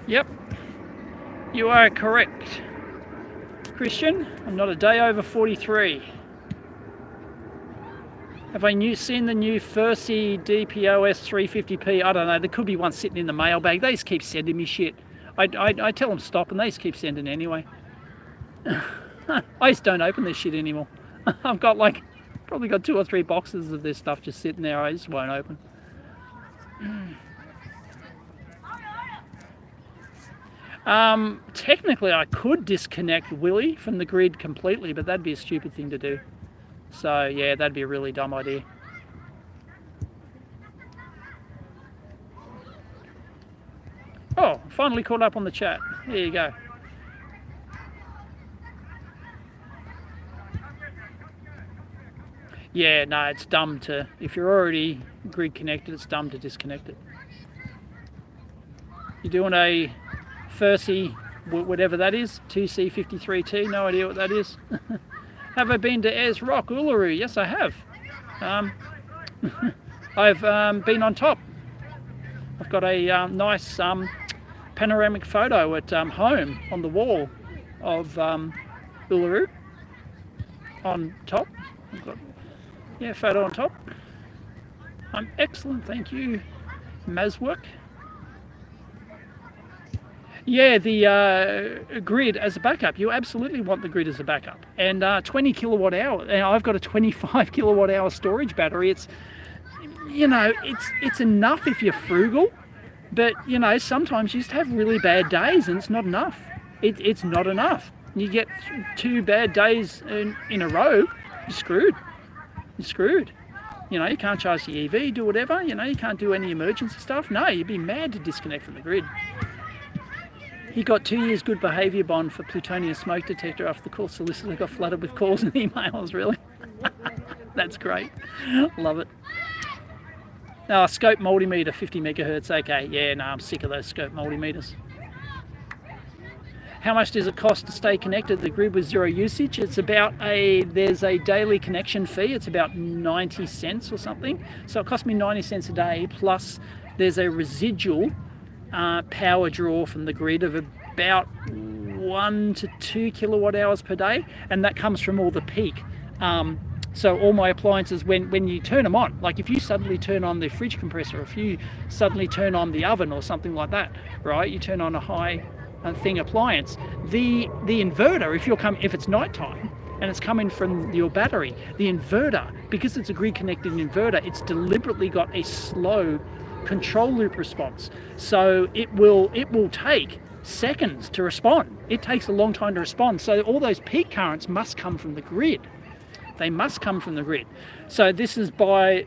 Yep, you are correct, Christian. I'm not a day over 43. Have I seen the new Furcy DPOS 350p? I don't know. There could be one sitting in the mailbag. They just keep sending me shit. I tell them stop, and they just keep sending anyway. I just don't open this shit anymore. I've got probably got 2 or 3 boxes of this stuff just sitting there. I just won't open. Technically I could disconnect Willie from the grid completely, but that'd be a stupid thing to do. So yeah, that'd be a really dumb idea. Oh, finally caught up on the chat. There you go. Yeah, no, it's dumb to, if you're already grid connected, it's dumb to disconnect it. You're doing a Furcy, whatever that is, TC53T, no idea what that is. Have I been to Ayers Rock, Uluru? Yes, I have. I've been on top. I've got a nice panoramic photo at home on the wall of Uluru. On top. I've got, yeah, photo on top. I'm excellent, thank you, Mazwork. Yeah, the grid as a backup. You absolutely want the grid as a backup. And 20 kilowatt hour. And I've got a 25 kilowatt hour storage battery. It's, you know, it's enough if you're frugal. But, you know, sometimes you just have really bad days and it's not enough. It's not enough. You get 2 bad days in a row, you're screwed. You're screwed. You know, you can't charge the EV, do whatever. You know, you can't do any emergency stuff. No, you'd be mad to disconnect from the grid. He got 2 years good behaviour bond for plutonium smoke detector after the call solicitor got flooded with calls and emails, really? That's great. Love it. Oh, scope multimeter, 50 megahertz. Okay, yeah, no, I'm sick of those scope multimeters. How much does it cost to stay connected to the grid with zero usage? It's about there's a daily connection fee. It's about 90 cents or something. So it costs me 90 cents a day, plus there's a residual power draw from the grid of about 1 to 2 kilowatt hours per day, and that comes from all the peak. So all my appliances, when you turn them on, like if you suddenly turn on the fridge compressor, if you suddenly turn on the oven or something like that, right? You turn on a high thing appliance, the inverter, if it's nighttime and it's coming from your battery, the inverter, because it's a grid connected inverter, it's deliberately got a slow control loop response. So it will take seconds to respond. It takes a long time to respond. So all those peak currents must come from the grid. They must come from the grid. So this is by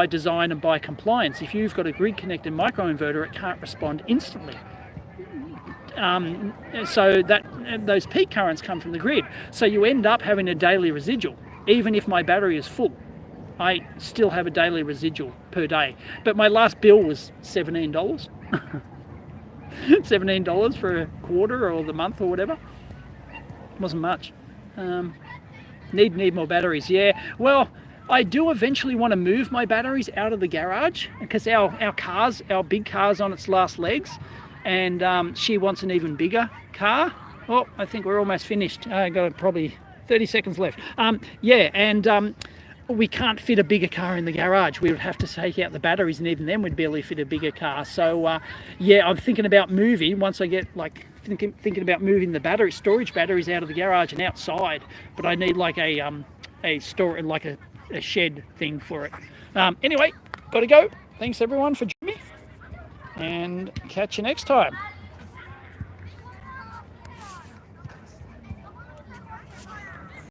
design and by compliance. If you've got a grid connected microinverter, it can't respond instantly. So those peak currents come from the grid. So you end up having a daily residual. Even if my battery is full, I still have a daily residual per day. But my last bill was $17. $17 for a quarter or the month or whatever. It wasn't much. Need more batteries, yeah. Well, I do eventually want to move my batteries out of the garage because our big car's on its last legs, and she wants an even bigger car. Oh, I think we're almost finished. I got probably 30 seconds left. We can't fit a bigger car in the garage. We would have to take out the batteries, and even then we'd barely fit a bigger car. So yeah, I'm thinking about moving once I get thinking about moving the storage batteries out of the garage and outside. But I need like a shed thing for it. Anyway, gotta go. Thanks everyone for joining me, and catch you next time.